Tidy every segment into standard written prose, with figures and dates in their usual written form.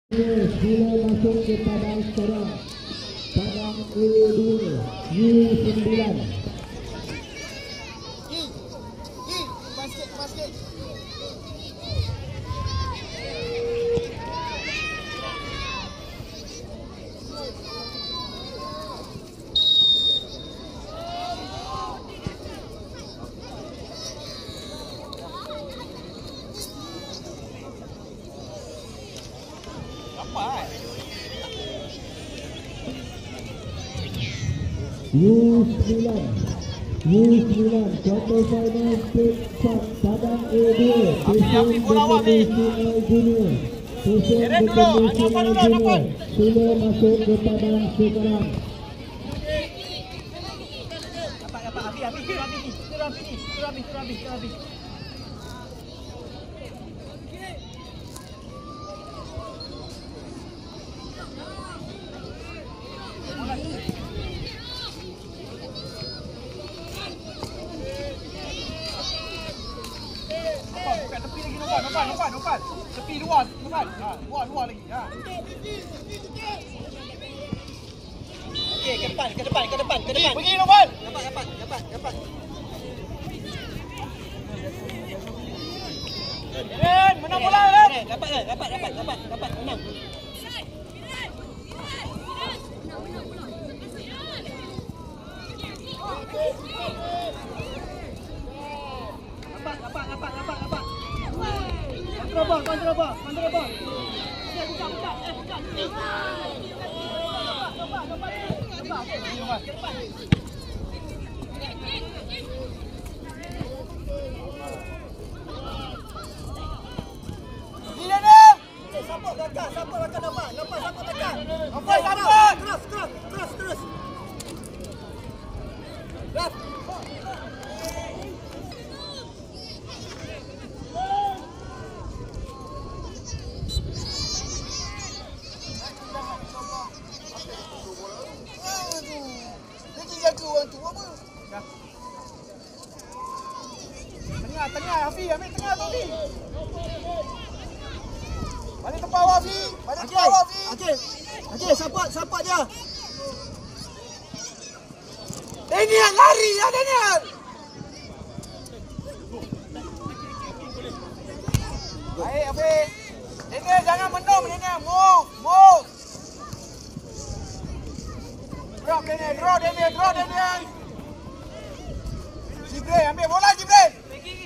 Sila masuk ke padang sekarang. Padang A2 U9. Basket. U9 quarter final split shot padang A2 Session International Junior. Session International Junior sila masuk ke padang sekarang. Habis. Bukan tepi lagi Novan. Tepi luar Novan. Luar lagi. Ha. Okey, ke depan. Pergi Novan. Dapat. Ren, menang bola Ren. Dapat menang. Dapat. Kontrol ball. Support dekat nampak. Support dekat. Terus. Left. Tengah Hafiz, ambil tengah tu Hafiz. Balik ke bawah Hafiz. Okey, support dia. Daniel lari ya Daniel. Baik Hafiz. Daniel jangan mendom Daniel. Move. Drop Daniel. Jibril ambil bola Jibril.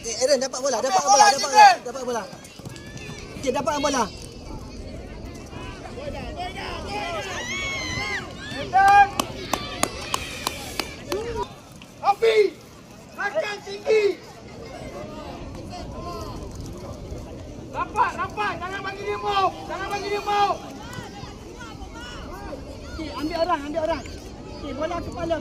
Aaron dapat bola. Okey, dapat bola. Edan. Hafiz. Rakan tinggi. Rapat. Jangan bagi dia move. Okey, ambil orang. Okey, bola kepala.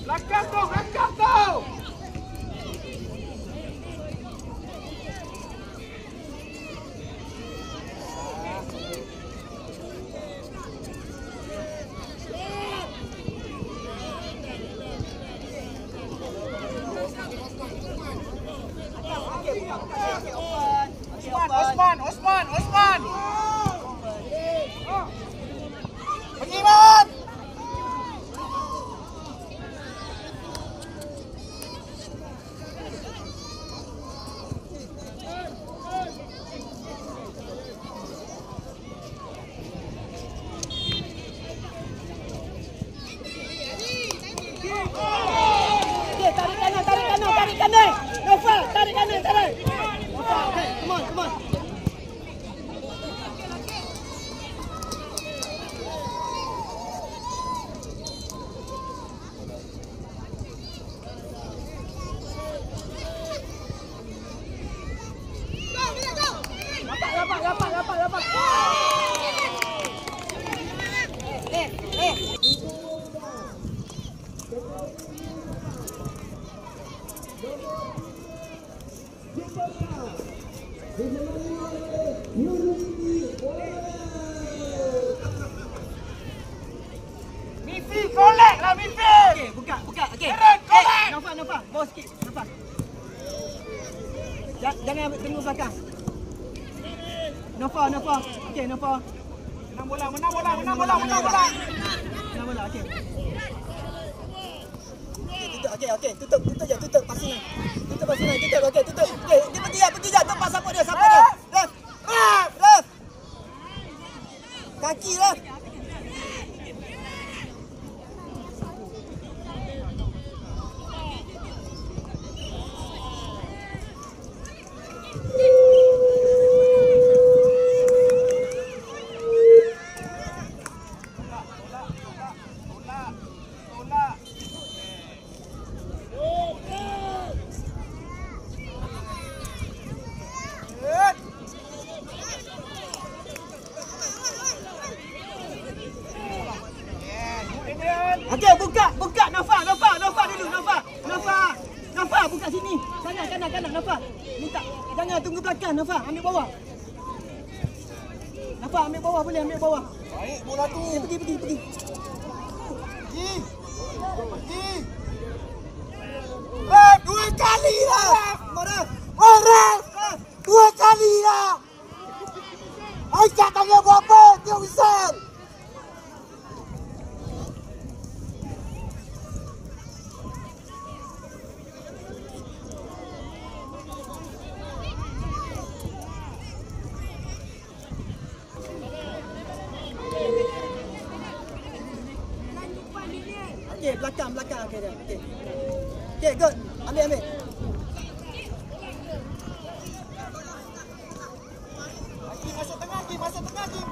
Langkah tu. Nova. Bawa sikit, Nova. Jangan tunggu belakang. Nova. Okey, Nova. Menang bola. Menang bola, okey. Okey, tutup je, tutup passing. Tutup. Okey, tutup. Okey, dia pergi je. Tempat siapa dia? Ref. Kaki Ref. Okey, buka Nova dulu, Nova buka sini. Kanan Nova. Minta jangan tunggu belakang Nova, ambil bawah. Nova ambil bawah, boleh ambil bawah. Baik bola tu. Pergi. Pergi. Dua kali dah. Marah. Dua kali dah. Aisyah tanya buat apa? Dia usah. Okey, belakang okey dah. Okey, good. Ambil. Masuk tengah game.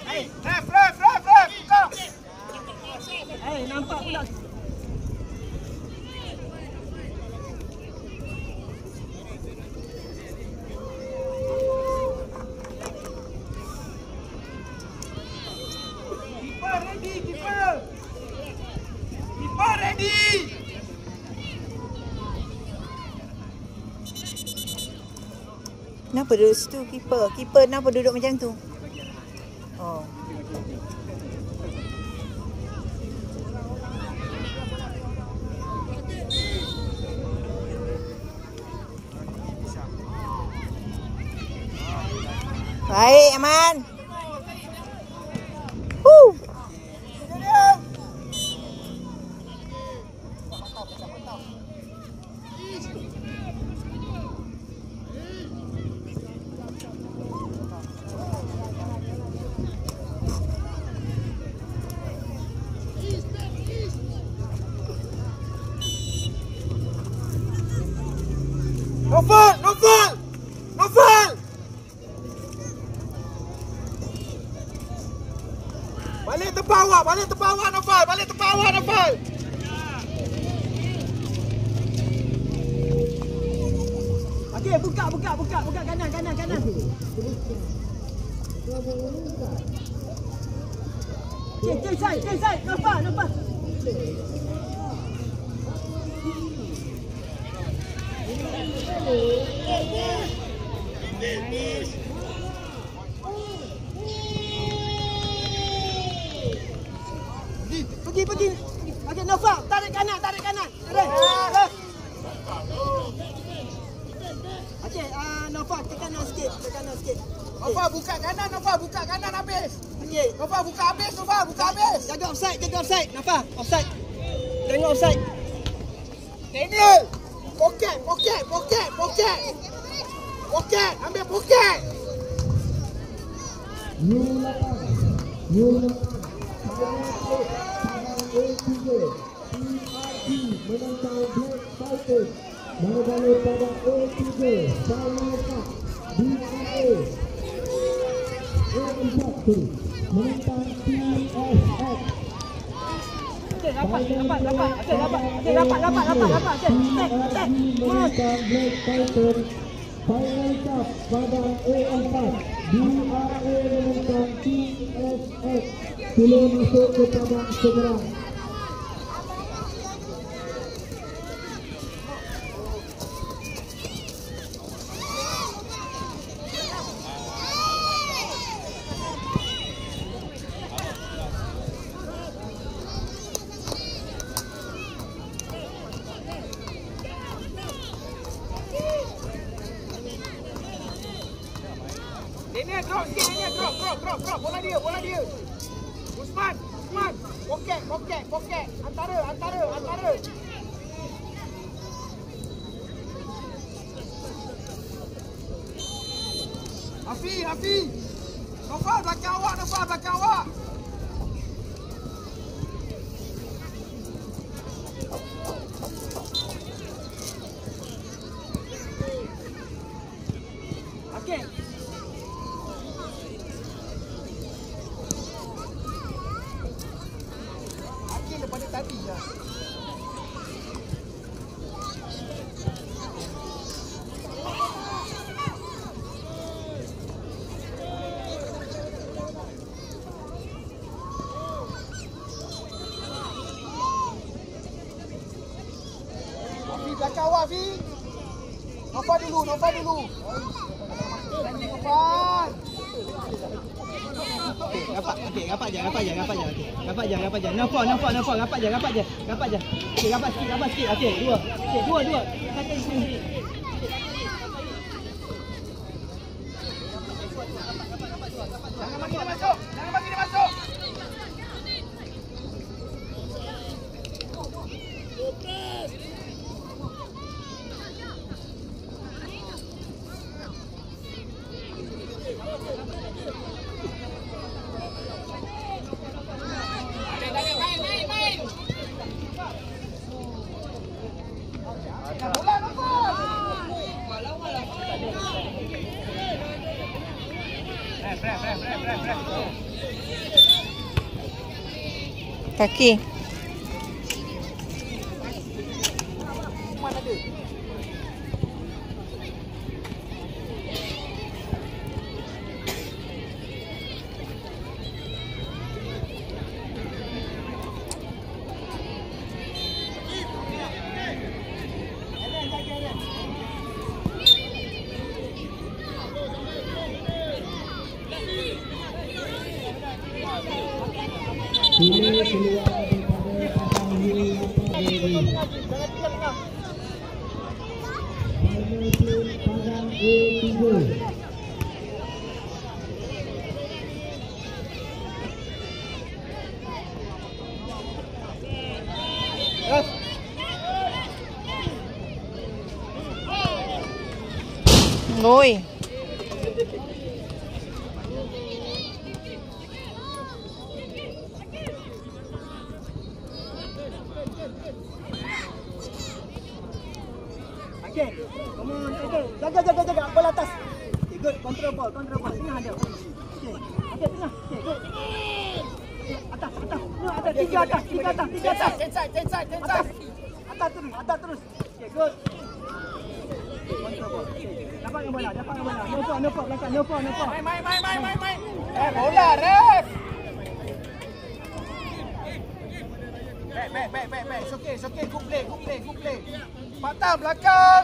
Hey, ref. Kau. Nampak pula. Keeper ready. Kenapa duduk situ keeper? Keeper kenapa duduk macam tu? Oh. Baik, aman. Novel. Balik terbawah Novel. Okey, buka kanan. Okey, side. Nova. Pergi. Okey, Nova, tarik kanan. Okey, Nova ke kanan sikit. Nova buka kanan habis. Okey, Nova buka habis. jaga offside. Nova, offside. Tengok offside. Daniel. Poket. Ambil poket. Menentang Black Fighters. Mana-mana pada A3 Salukat BIA A4 menentang TSX. Okey, dapat. Okey, dapat. Menentang Black Fighters Final Cup pada A4 BIA menentang TSX. Sila masuk ke tabak seberang. Ini drop sikit, ini drop. Bola dia. Usman. Poket. Antara. Hafi. Nova belakang awak. Okey. Hakim daripada tadi dah. Hafi belakang awak, Hafi. Nova dulu. Rapat je. Nampak. Rapat je. Okey, rapat sikit. Okey, dua. Kata sini. Jangan bagi dia masuk. Main. Bola nampak. Kaki. Mana ada? Sila keluar daripada pasang Dewi. Final team Padang A3. Oi. Okey. Come on, jaga. Bola atas. Okay, good. Control ball. Tengah ada. Okey. Tengah. Okey, good. Okay, atas. Tiga atas. Atas terus. Okey, good. Control ball. Dapat bola. Nampak belakang. Nampak. Main. Bola, ref. Back. It's okay. Good play. Patah belakang.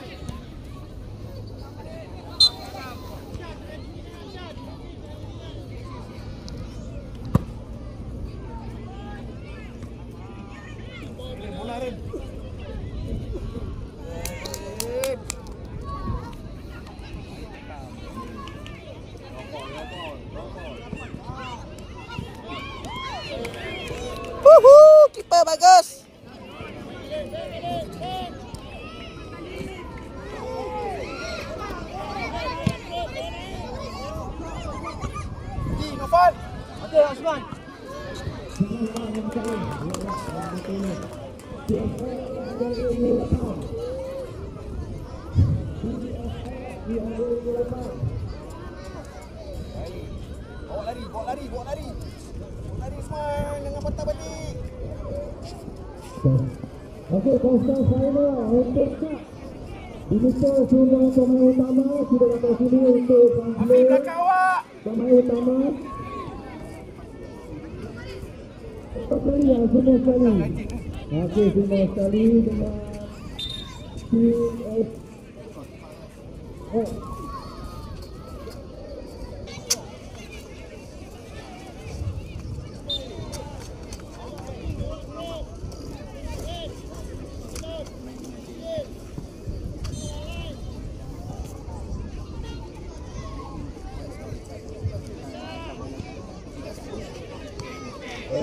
Bola, Ren. Keeper bagus. Noval. Okey, Osman. Bawa lari. Lari Osman, jangan patah balik. Okey, kosong final untuk Kak. Dibuka semua pemain utama sudah datang sini untuk Hafiz belakang awak. pemain utama. Semua sekali. Okey, semua sekali dengan TSF.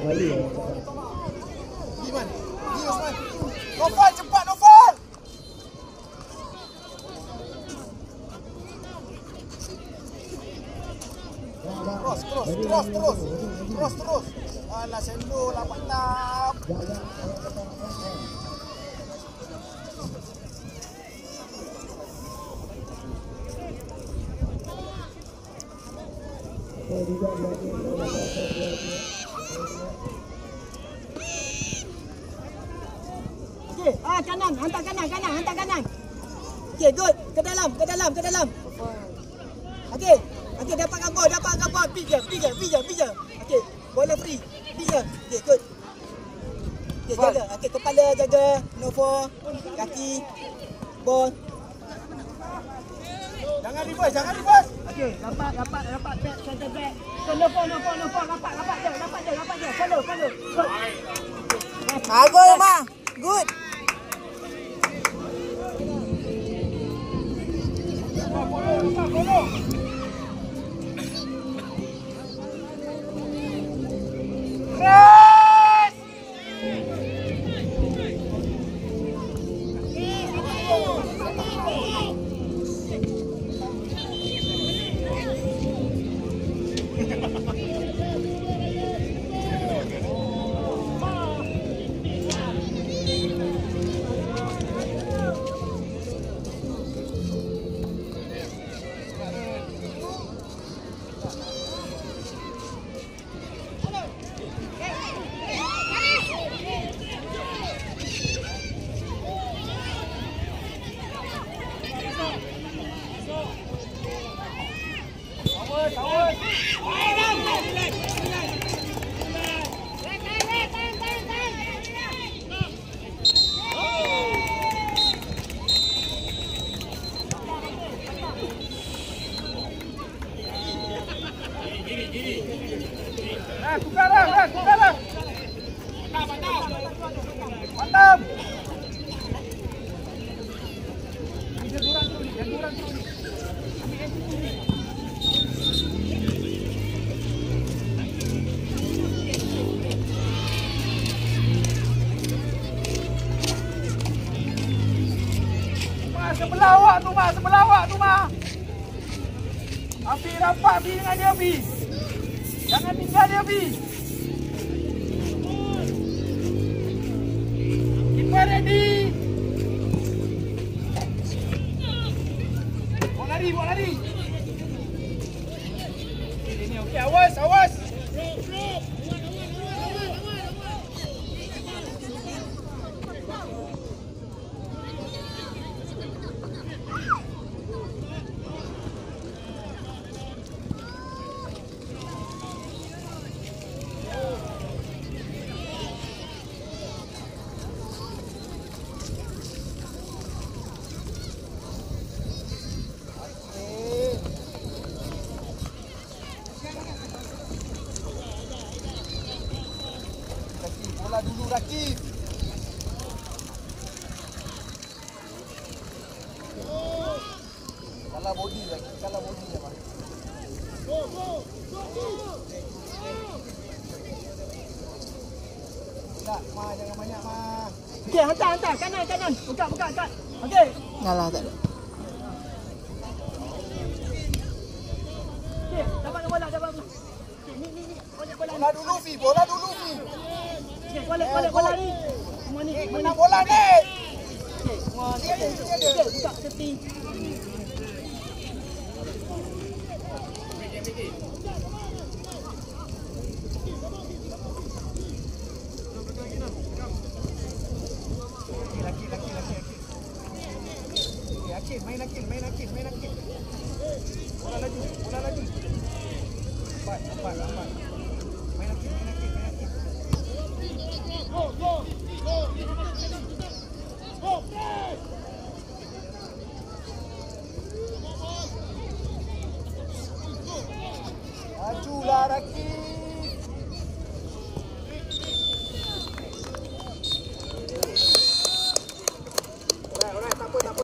kali ya. Iman. Iman. Novel cepat Novel. Terus. Alah sendul lah Pak Tam. Okey, kanan, hantar kanan. Okey, good. Ke dalam. Okey, dapat gambar. Pergi je. Okey, bola free. Pergi je. Okey, good. Okey, jaga. Okey, kepala jaga. Novo, kaki, ball. Jangan reverse. Okey, dapat back, center back. So, Novo, rapat dia. Follow. Good. Bagus Ma. Good. Follow. Tukar lah. Mantap. Sebelah awak tu, Ma. Api rapat dengan dia, Api. Jangan tinggal dia, Api. Keeper ready. Bawa lari. Ini okey, awas. Bola dulu Rakib. Kalah body lagi, ya, Pak. Tak, Ma, jangan banyak, Ma. Okey, hantar. Kanan. Buka. Okey. Ngalah tak ada. Okey, dapat bola. Okey, ni. Bola dulu, Fi. Okey, bola ni. Semua ni. Menang bola ni. Okey, semua ni. Okey, buka tepi. Laki. Main Akil. Bola laju. Lambat. Main Akil. Go. Majulah Rakib.